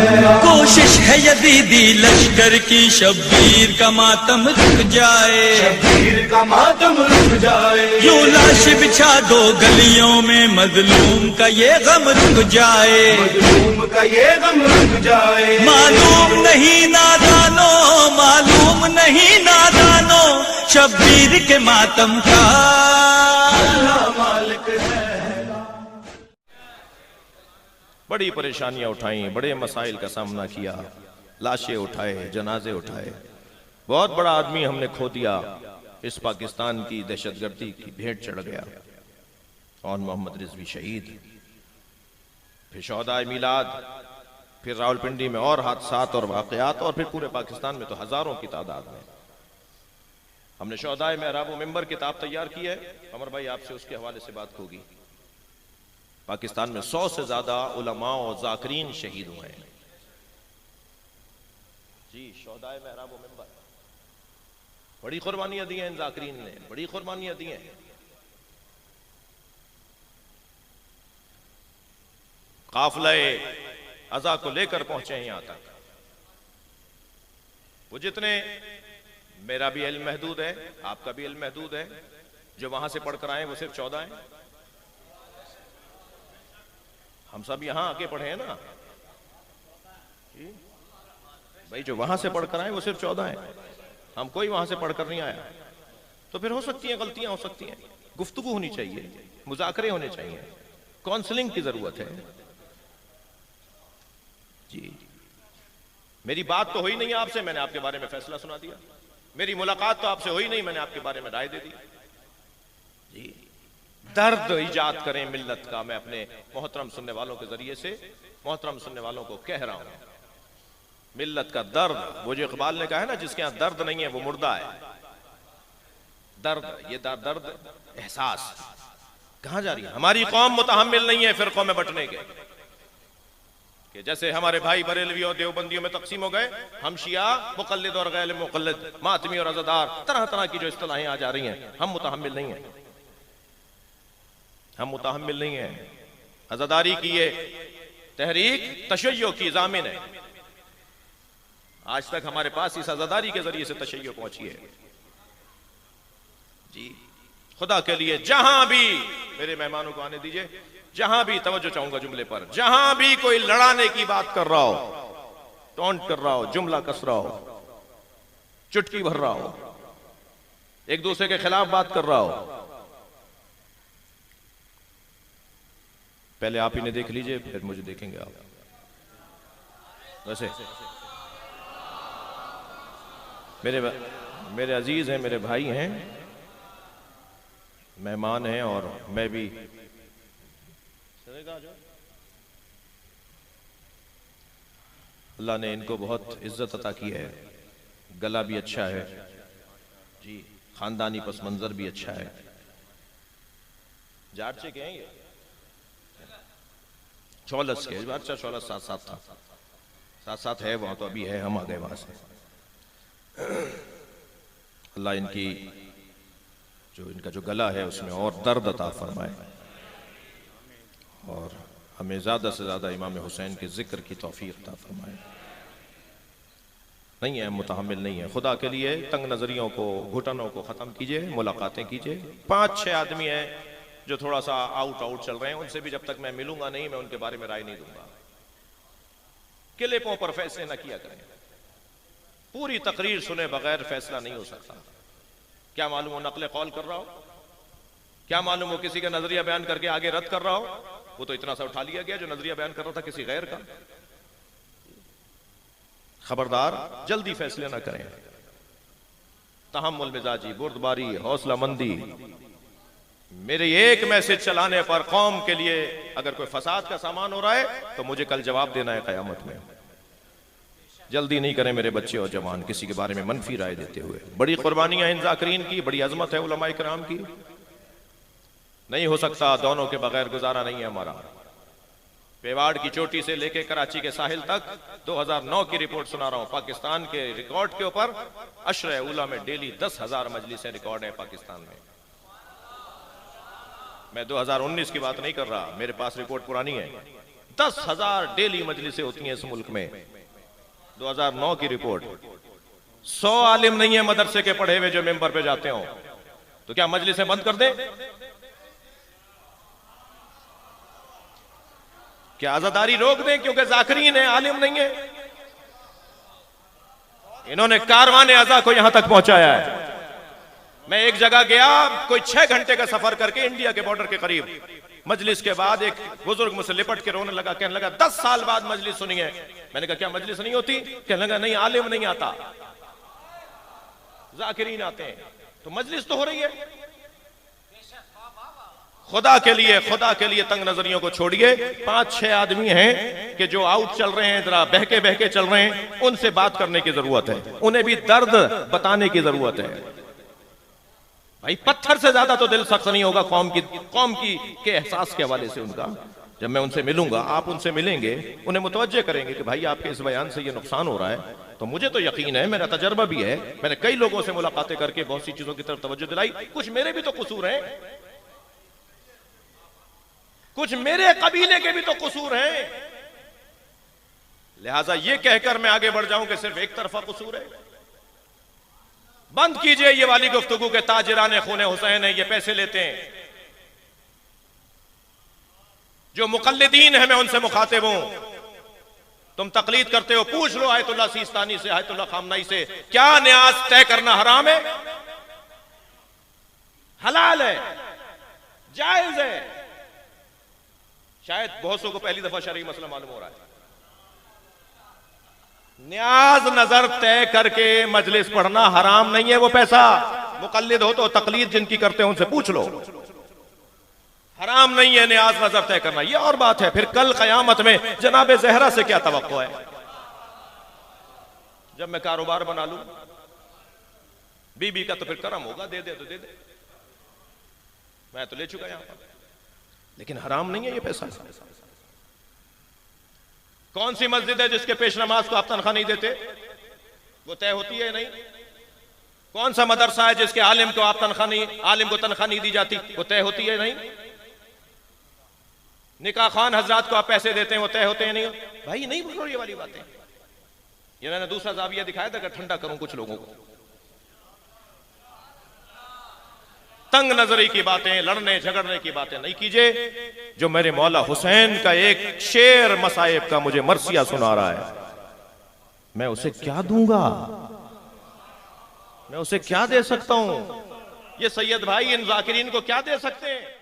कोशिश है यजीदी लश्कर की शब्बीर का मातम रुक जाए, शब्बीर का मातम रुक जाए। यूं लाश बिछा दो गलियों में मजलूम का ये गम रुक जाए, मजलूम का ये गम रुक जाए। मालूम नहीं नादानो, मालूम नहीं नादानो, शब्बीर के मातम का अल्लाह मालिक है। बड़ी परेशानियां उठाई, बड़े मसाइल का सामना किया, लाशें उठाए, जनाजे उठाए, बहुत बड़ा आदमी हमने खो दिया। इस पाकिस्तान की दहशतगर्दी की भेंट चढ़ गया और मोहम्मद रिजवी शहीद, फिर शोहदाए मिलाद, फिर रावलपिंडी में और हादसात और वाकयात, और फिर पूरे पाकिस्तान में तो हजारों की तादाद में। हमने शोहदाए मेहराब मिंबर किताब तैयार की है, अमर भाई आपसे उसके हवाले से बात होगी। पाकिस्तान में 100 से ज्यादा उलमा और जाकरीन शहीद हुए हैं जी। शोहदाए मेहराब मिंबर, बड़ी कुर्बानियां दी हैं इन जाकरीन ने, बड़ी कुर्बानियां दी हैं। काफिले अज़ा को लेकर पहुंचे हैं यहां तक। वो जितने, मेरा भी इल्म महदूद है, आपका भी इल्म महदूद है, जो वहां से पढ़कर आए वो सिर्फ 14 हैं। हम सब यहां आके पढ़े हैं ना भाई, जो वहां से पढ़कर आए वो सिर्फ 14 हैं। हम कोई वहां से पढ़कर नहीं आया। तो फिर हो सकती हैं गलतियां, हो सकती हैं, गुफ्तगू होनी चाहिए, मुज़ाकरे होने चाहिए, काउंसलिंग की जरूरत है जी। मेरी बात तो हुई नहीं आपसे, मैंने आपके बारे में फैसला सुना दिया। मेरी मुलाकात तो आपसे हुई नहीं, मैंने आपके बारे में राय दे दी जी। दर्द इजाद करें मिल्लत का। मैं अपने मोहतरम सुनने वालों के जरिए से मोहतरम सुनने वालों को कह रहा हूं, मिल्लत का दर्द, वो जो इकबाल ने कहा है ना, जिसके यहां दर्द नहीं है वो मुर्दा है। दर्द, ये दर्द, एहसास कहां जा रही है? हमारी कौम मुतहम्मिल नहीं है फिरकों में बंटने के, कि जैसे हमारे भाई बरेलवी और देवबंदियों में तकसीम हो गए, हम शिया, मुकल्लिद और गैर मुकल्लिद, मातमी और अज़ादार, तरह तरह की जो इस्तिलाहें आ जा रही हैं, हम मुतहम्मिल नहीं है, हम मुतहम्मिल नहीं है। अज़ादारी की ये तहरीक तशय्यो की ज़ामिन है। आज तक हमारे पास इस अज़ादारी के जरिए से तशय्यो पहुंची है जी। खुदा के लिए जहां भी, मेरे मेहमानों को आने दीजिए, जहां भी तवज्जो चाहूंगा जुमले पर, जहां भी कोई लड़ाने की बात कर रहा हो, टॉन्ट कर रहा हो, जुमला कस रहा हो, चुटकी भर रहा हो, एक दूसरे के खिलाफ बात कर रहा हो, पहले आप इन्हें देख लीजिए, फिर मुझे देखेंगे आप। वैसे मेरे अजीज हैं, मेरे भाई हैं, मेहमान हैं, और मैं भी अल्लाह ने इनको बहुत इज्जत अता की है। गला भी अच्छा है जी, खानदानी पस मंजर भी अच्छा है। जाटचे के हैं ये, चौलस के, अच्छा चौलस साथ साथ था, साथ साथ है वहां, तो अभी है, हम आ गए वहां से। अल्लाह इनकी जो, इनका जो गला है उसमें और दर्द अता फरमाए, और हमें ज्यादा से ज्यादा इमाम हुसैन के जिक्र की तौफीक अता फरमाए। नहीं है, मुतहम्मिल नहीं है। खुदा के लिए तंग नजरियों को, घुटनों को खत्म कीजिए, मुलाकातें कीजिए। 5-6 आदमी हैं जो थोड़ा सा आउट चल रहे हैं, उनसे भी जब तक मैं मिलूंगा नहीं, मैं उनके बारे में राय नहीं दूंगा। क्लिपों पर फैसले न किया करें, पूरी तकरीर सुने बगैर फैसला नहीं हो सकता। क्या मालूम वो नकले कौल कर रहा हो, क्या मालूम वो किसी का नजरिया बयान करके आगे रद्द कर रहा हो। वो तो इतना सा उठा लिया गया जो नजरिया बयान कर रहा था किसी गैर का। खबरदार, जल्दी फैसले ना करें। तहम्मुल मिजाजी, बुर्दबारी, हौसला मंदी। मेरे एक मैसेज चलाने पर कौम के लिए अगर कोई फसाद का सामान हो रहा है तो मुझे कल जवाब देना है कयामत में। जल्दी नहीं करें मेरे बच्चे और जवान किसी के बारे में मनफी राय देते हुए। बड़ी कुर्बानियां इन जाकरीन की, बड़ी अजमत है उलमाए किराम की। नहीं हो सकता, दोनों के बगैर गुजारा नहीं है हमारा। पेवाड़ की चोटी से लेके कराची के साहिल तक 2009 की रिपोर्ट सुना रहा हूं। पाकिस्तान के रिकॉर्ड के ऊपर अशरे उला में डेली 10,000 मजलिसें रिकॉर्ड है पाकिस्तान में। मैं 2019 की बात नहीं कर रहा, मेरे पास रिपोर्ट पुरानी है। 10,000 डेली मजलिसें होती हैं इस मुल्क में। 2009 की रिपोर्ट। 100 आलिम नहीं है मदरसे के पढ़े हुए जो मेंबर पे जाते हो, तो क्या मजलिसें बंद कर दें? क्या आजादारी रोक दें क्योंकि जाकिरीन है, आलिम नहीं है? इन्होंने कारवाने अज़ा को यहां तक पहुंचाया है। मैं एक जगह गया, कोई 6 घंटे का सफर करके इंडिया के बॉर्डर के करीब, मजलिस के बाद एक बुजुर्ग मुझसे लिपट के रोने लगा, कहने लगा 10 साल बाद मजलिस सुनी है। मैंने कहा क्या मजलिस नहीं होती? कहने लगा नहीं, आलिम नहीं आता, जाकिरीन आते हैं। तो मजलिस तो हो रही है। खुदा के लिए तंग नजरियों को छोड़िए। 5-6 आदमी हैं कि जो आउट चल रहे हैं, जरा बहके बहके चल रहे हैं, उनसे बात करने की जरूरत है, उन्हें भी दर्द बताने की जरूरत है। भाई पत्थर से ज्यादा तो दिल सख्त नहीं होगा कौम की के एहसास के हवाले से उनका। जब मैं उनसे मिलूंगा, आप उनसे मिलेंगे, उन्हें मुतवज्जे करेंगे कि भाई आपके इस बयान से ये नुकसान हो रहा है। तो मुझे तो यकीन है, मेरा तजर्बा भी है, मैंने कई लोगों से मुलाकातें करके बहुत सी चीजों की तरफ तवज्जो दिलाई। कुछ मेरे भी तो कसूर हैं, कुछ मेरे कबीले के भी तो कसूर हैं। लिहाजा ये कहकर मैं आगे बढ़ जाऊं कि सिर्फ एक तरफा कसूर है। बंद कीजिए ये वाली गुफ्तगू के ताजिराने खूने हुसैन है, ये पैसे लेते हैं। जो मुकल्लिदीन है मैं उनसे मुखातिब हूं, तुम तकलीद करते हो, पूछ लो आयतुल्लाह सिस्तानी से, आयतुल्लाह खामनाई से, क्या न्याज तय करना हराम है? हलाल है, जायज है। शायद बहुत सौ को पहली दफा शरई मसला मालूम हो रहा है। न्याज नजर तय करके मजलिस पढ़ना हराम नहीं है। वो पैसा मुकल्लिद हो तो तकलीद जिनकी करते हो उनसे पूछ लो, हराम नहीं है न्याज नजर तय करना। ये और बात है, फिर कल कयामत में जनाबे ज़हरा से क्या तवक्को है? जब मैं कारोबार बना लूं बीबी का तो फिर करम होगा, दे दे तो दे दे, मैं तो ले चुका यहां पर, लेकिन हराम नहीं है ये पैसा। कौन सी मस्जिद है जिसके पेश नमाज को आप तनख्वाह नहीं देते? वो तय होती है नहीं। कौन सा मदरसा है जिसके आलिम को आप तनख्वाह नहीं, आलिम को तनख्वाह नहीं दी जाती? वो तय होती है नहीं। निकाह खान हजरात को आप पैसे देते हैं, वो तय होते हैं नहीं। भाई नहीं बोलो ये वाली बातें। ये मैंने दूसरा जाविया दिखाया था कि ठंडा करूं कुछ लोगों को। तंग नजरी की बातें, लड़ने झगड़ने की बातें नहीं कीजिए। जो मेरे मौला हुसैन का एक शेर मसाइब का मुझे मरसिया सुना रहा है, मैं उसे क्या दूंगा? मैं उसे क्या दे सकता हूं? ये सैयद भाई इन जाकिरीन को क्या दे सकते हैं?